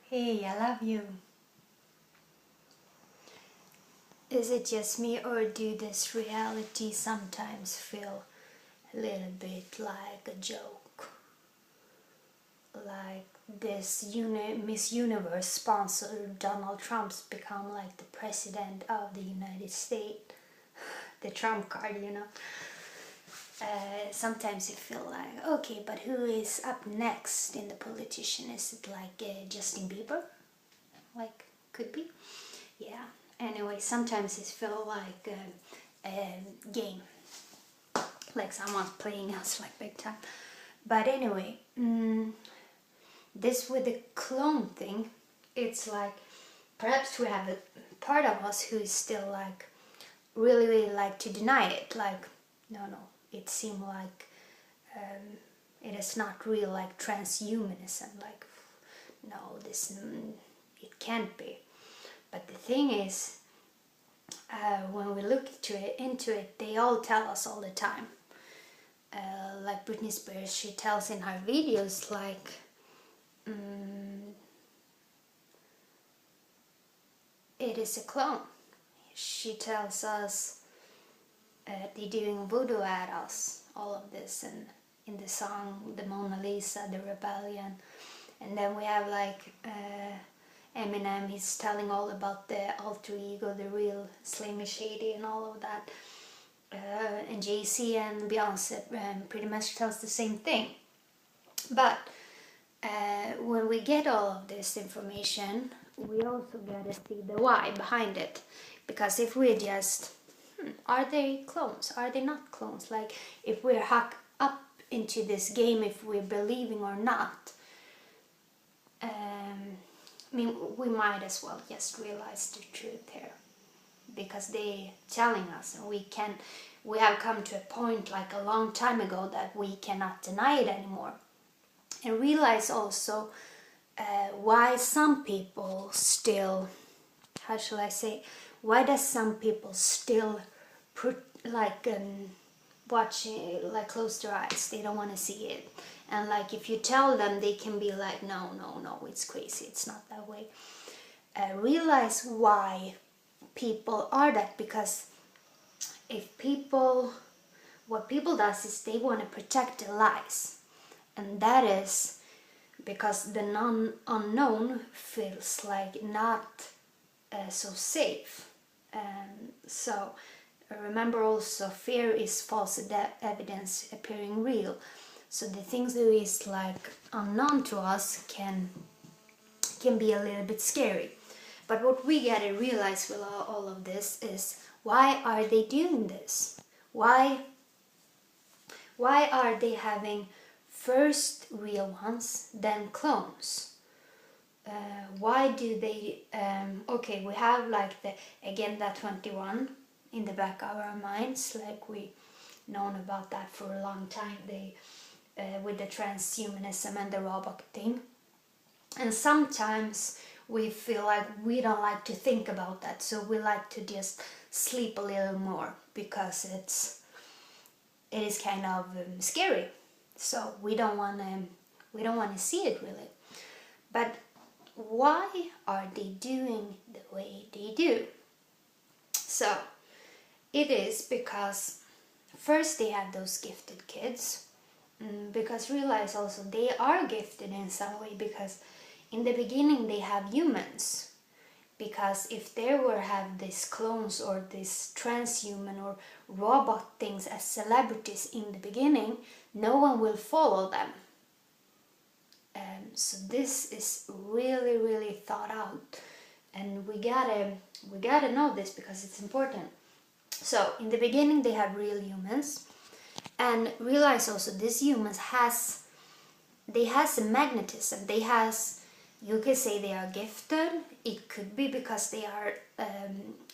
Hey, I love you. Is it just me, or do this reality sometimes feel a little bit like a joke? Like this Miss Universe sponsor Donald Trump's become like the president of the United States. The Trump card, you know. Sometimes you feel like, okay, but who is up next in the politician? Is it like Justin Bieber? Like, could be. Yeah. Anyway, sometimes it feels like a game, like someone's playing us like big time. But anyway, this with the clone thing, it's like perhaps we have a part of us who is still like really like to deny it. Like, no, it seems like it is not real, like transhumanism. Like, no, it can't be. But the thing is, when we look into it, they all tell us all the time. Like Britney Spears, she tells in her videos like, it is a clone. She tells us they're doing voodoo at us, all of this, and in the song, the Mona Lisa, the Rebellion. And then we have like Eminem, he's telling all about the alter ego, the real Slim Shady and all of that. And Jay-Z and Beyonce pretty much tells the same thing. But when we get all of this information, we also gotta see the why behind it. Because if we just, are they clones? Are they not clones? Like, if we're hacked up into this game, if we're believing or not, I mean, we might as well just realize the truth here, because they telling us, and we have come to a point like a long time ago that we cannot deny it anymore, and realize also why some people still, how shall I say, why does some people still watch it, like close their eyes, they don't want to see it. And like if you tell them, they can be like, no, it's crazy, it's not that way. Realize why people are that, because what people does is they want to protect their lives, and that is because the unknown feels like not so safe. So remember also, fear is false evidence appearing real. So the things that is like unknown to us can be a little bit scary. But what we gotta realize with all of this is, why are they doing this? Why are they having first real ones, then clones? Why do they? Okay, we have like the Agenda 21 in the back of our minds, like we known about that for a long time. They with the transhumanism and the robot thing, and sometimes we feel like we don't like to think about that, so we like to just sleep a little more because it is kind of scary. So we don't want to see it really. But why are they doing the way they do? So it is because first they have those gifted kids, because realize also they are gifted in some way, because in the beginning they have humans. Because if they were have these clones or this transhuman or robot things as celebrities in the beginning, no one will follow them. So this is really thought out, and we gotta know this because it's important. So in the beginning they have real humans, and realize also these humans has a magnetism. They has, you could say they are gifted. It could be because they are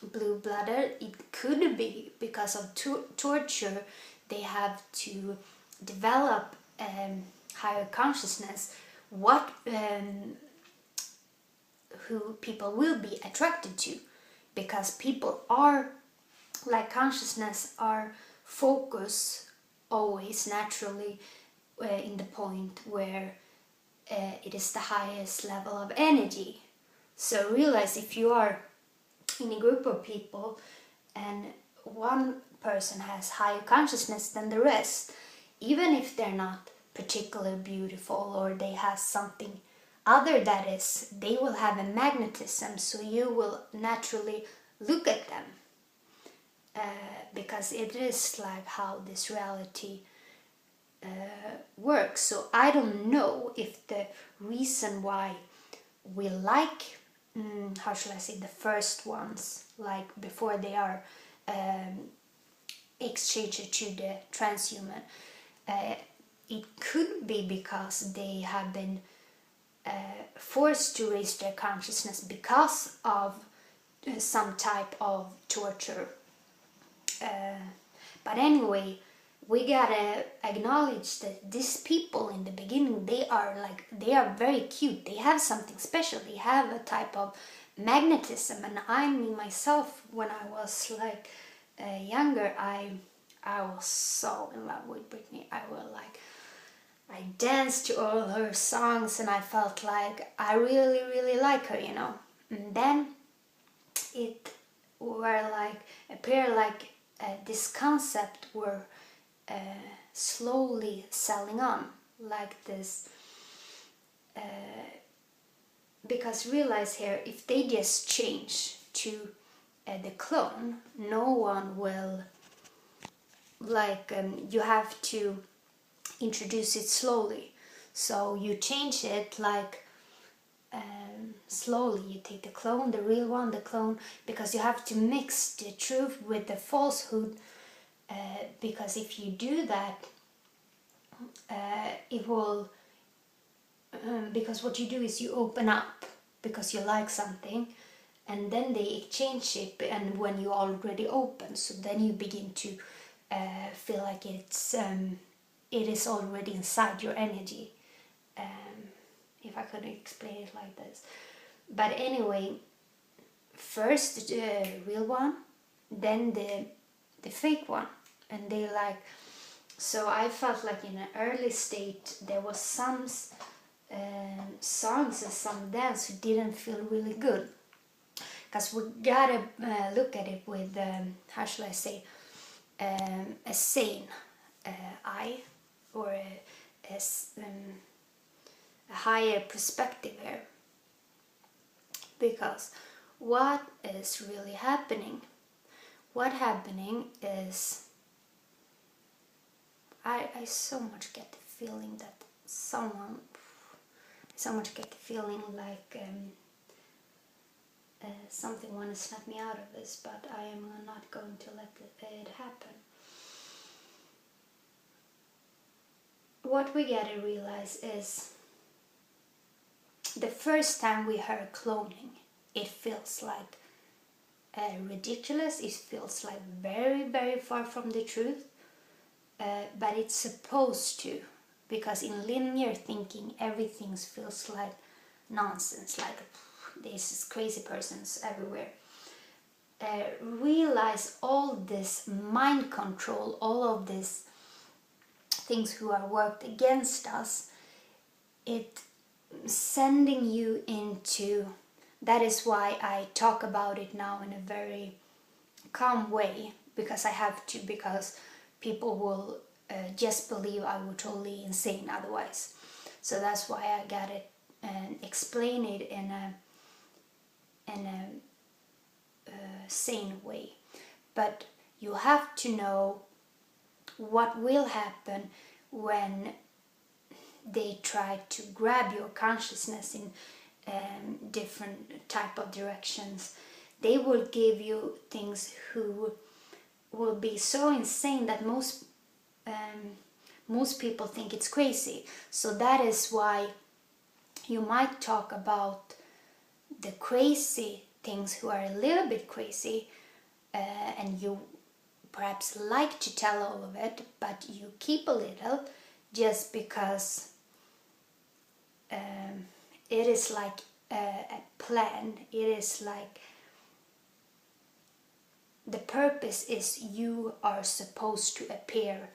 blue-blooded. It could be because of torture. They have to develop higher consciousness. Who people will be attracted to, because people are like consciousness are focus always naturally in the point where it is the highest level of energy. So realize if you are in a group of people and one person has higher consciousness than the rest, even if they're not particularly beautiful or they have something other that is, they will have a magnetism, so you will naturally look at them, because it is like how this reality works. So I don't know if the reason why we like, how shall I say, the first ones, like before they are exchanged to the transhuman, it could be because they have been forced to raise their consciousness because of some type of torture. But anyway, we gotta acknowledge that these people in the beginning, they are very cute. They have something special. They have a type of magnetism. And I mean myself, when I was like younger, I was so in love with Britney. I danced to all her songs and I felt like I really, really like her, you know. And then it appeared like this concept were slowly selling on, like this, because realize here, if they just change to the clone, no one will, you have to introduce it slowly. So you change it slowly. You take the clone, the real one, the clone, because you have to mix the truth with the falsehood, because if you do that, it will, because what you do is you open up because you like something, and then they exchange it, and when you already open, so then you begin to feel like it is already inside your energy, if I could explain it like this. But anyway, first the real one, then the fake one, and they so I felt like in an early state there was some songs and some dance who didn't feel really good, because we gotta look at it with how shall I say, a sane eye, or a higher perspective here, because what is really happening? What happening is, I so much get the feeling that like something want to snap me out of this, but I am not going to let it happen. What we gotta realize is, the first time we heard cloning, it feels like ridiculous. It feels like very, very far from the truth, but it's supposed to, because in linear thinking everything feels like nonsense, like this is crazy persons everywhere. Realize all this mind control, all of these things who are worked against us, it sending you into, that is why I talk about it now in a very calm way, because I have to, because people will just believe I were totally insane otherwise. So that's why I got it and explain it in a sane way. But you have to know what will happen when they try to grab your consciousness in different type of directions. They will give you things who will be so insane that most people think it's crazy. So that is why you might talk about the crazy things who are a little bit crazy, and you perhaps like to tell all of it, but you keep a little, just because it is like a plan. It is like the purpose is you are supposed to appear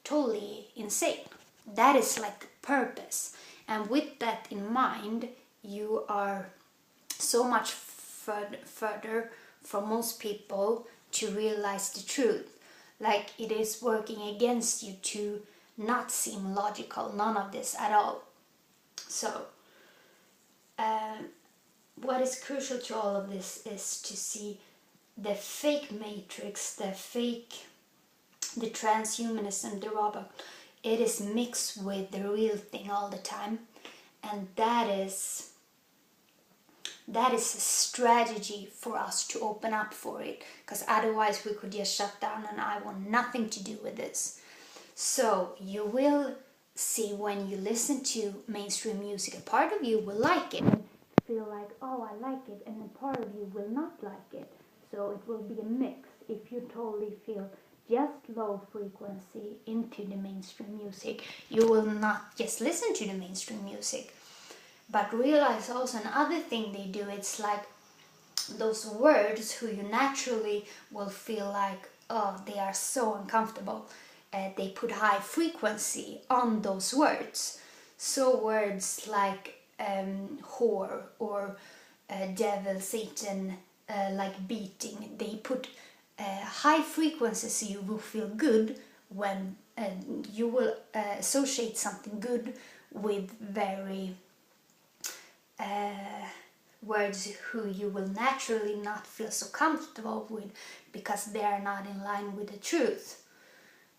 totally insane. That is like the purpose. And with that in mind, you are so much further from most people to realize the truth. Like it is working against you to not seem logical, none of this at all. So, what is crucial to all of this is to see the fake matrix, the transhumanism, the robot. It is mixed with the real thing all the time, and that is a strategy for us to open up for it, because otherwise we could just shut down and I want nothing to do with this. So you will see when you listen to mainstream music, a part of you will like it and feel like, oh, I like it, and a part of you will not like it. So it will be a mix. If you totally feel just low frequency into the mainstream music, you will not just listen to the mainstream music. But realize also another thing they do, it's like those words who you naturally will feel like, oh, they are so uncomfortable. They put high frequency on those words. So words like whore or devil, Satan, like beating, they put high frequency, so you will feel good when you will associate something good with very words who you will naturally not feel so comfortable with, because they are not in line with the truth.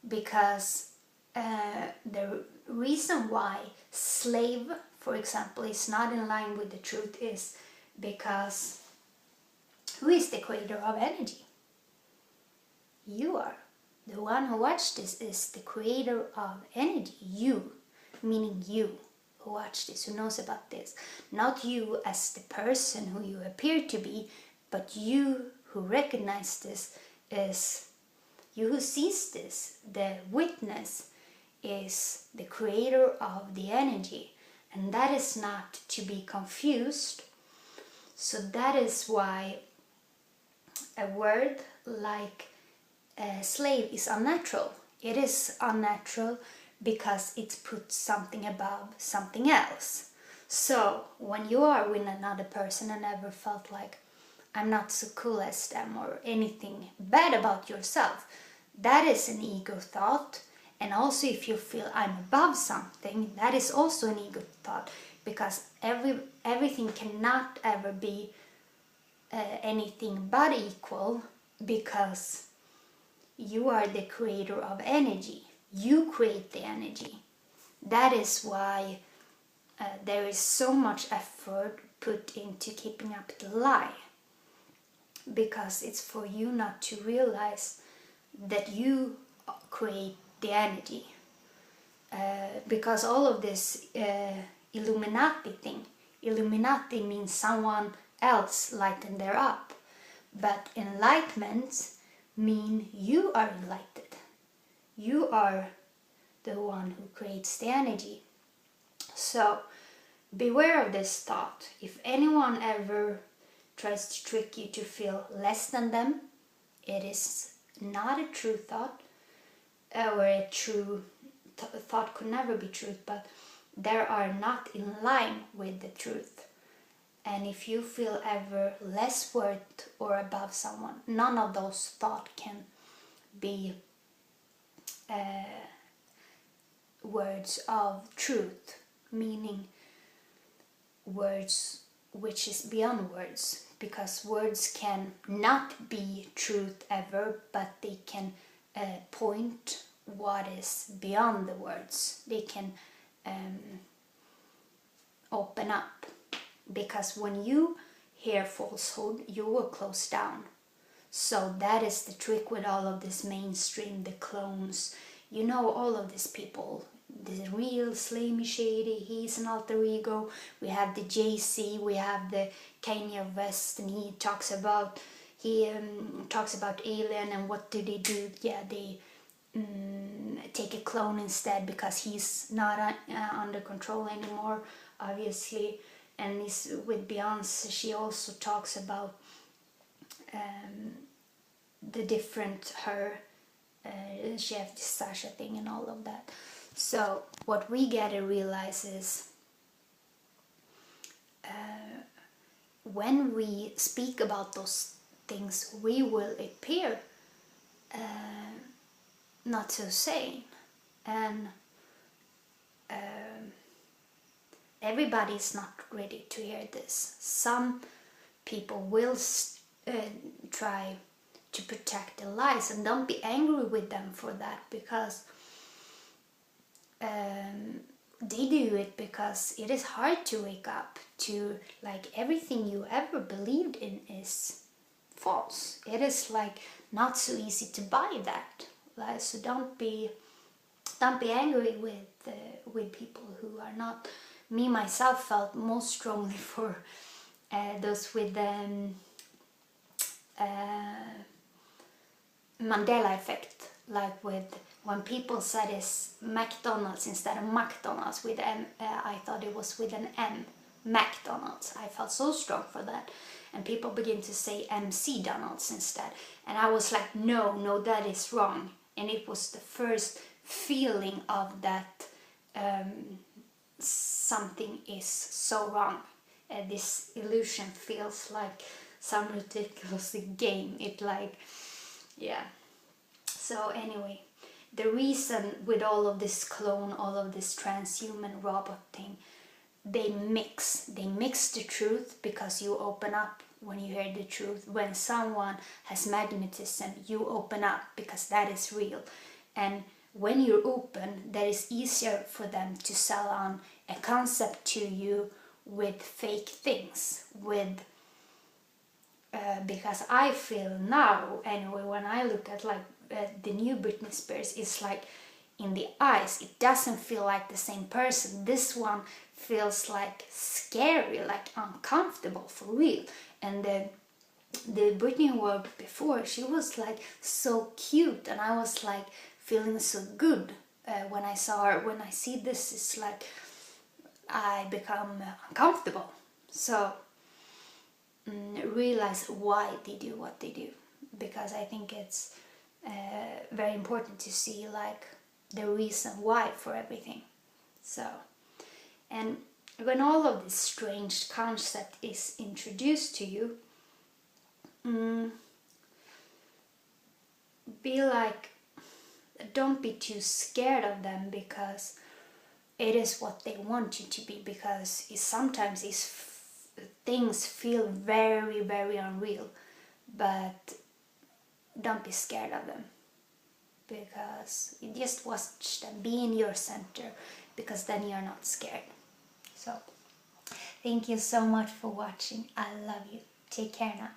Because the reason why slave, for example, is not in line with the truth is because who is the creator of energy? You are. The one who watched this is the creator of energy. You, meaning you who watched this, who knows about this. Not you as the person who you appear to be, but you who recognize this is you who sees this. The witness is the creator of the energy, and that is not to be confused. So that is why a word like slave is unnatural. It is unnatural because it puts something above something else. So when you are with another person and ever felt like I'm not so cool as them or anything bad about yourself, that is an ego thought. And also if you feel I'm above something, that is also an ego thought, because everything cannot ever be anything but equal, because you are the creator of energy. You create the energy. That is why there is so much effort put into keeping up the lie, because it's for you not to realize that you create the energy. Because all of this Illuminati thing, Illuminati means someone else lighten their up, but enlightenment mean you are enlightened. You are the one who creates the energy. So beware of this thought. If anyone ever tries to trick you to feel less than them, it is not a true thought, or a true thought could never be truth, but they are not in line with the truth. And if you feel ever less worth or above someone, none of those thoughts can be words of truth, meaning words which is beyond words, because words can not be truth ever, but they can point what is beyond the words. They can open up, because when you hear falsehood, you will close down. So that is the trick with all of this mainstream, the clones, you know, all of these people, the real Slimmy Shady, he's an alter ego. We have the JC, we have the Kanye West, and he talks about alien, and what do they do? Yeah, they take a clone instead, because he's not under control anymore, obviously. And he's with Beyonce, she also talks about the different she has this Sasha thing and all of that. So what we gotta realize is when we speak about those things, we will appear not so sane, and everybody's not ready to hear this. Some people will try to protect their lives, and don't be angry with them for that, because they do it because it is hard to wake up to like everything you ever believed in is false. It is like not so easy to buy that. Like, so don't be angry with people who are not. Me myself felt most strongly for those with Mandela effect, like with when people said it's McDonald's instead of McDonald's with M. I thought it was with an M, McDonald's. I felt so strong for that, and people begin to say MC Donald's instead, and I was like, no, that is wrong. And it was the first feeling of that something is so wrong. This illusion feels like some ridiculous game. It like, yeah. So anyway, the reason with all of this clone, all of this transhuman robot thing, they mix the truth, because you open up when you hear the truth. When someone has magnetism, you open up because that is real. And when you're open, that is easier for them to sell on a concept to you with fake things, with because I feel now anyway, when I look at like the new Britney Spears, it's like in the eyes it doesn't feel like the same person. This one feels like scary, like uncomfortable for real. And the Britney world before, she was like so cute, and I was like feeling so good when I saw her. When I see this, it's like I become uncomfortable. So realize why they do what they do, because I think it's very important to see like the reason why for everything. So, and when all of this strange concept is introduced to you, be like, don't be too scared of them, because it is what they want you to be, because sometimes these things feel very, very unreal, but don't be scared of them, because you just watch them, be in your center, because then you're not scared. So thank you so much for watching. I love you. Take care now.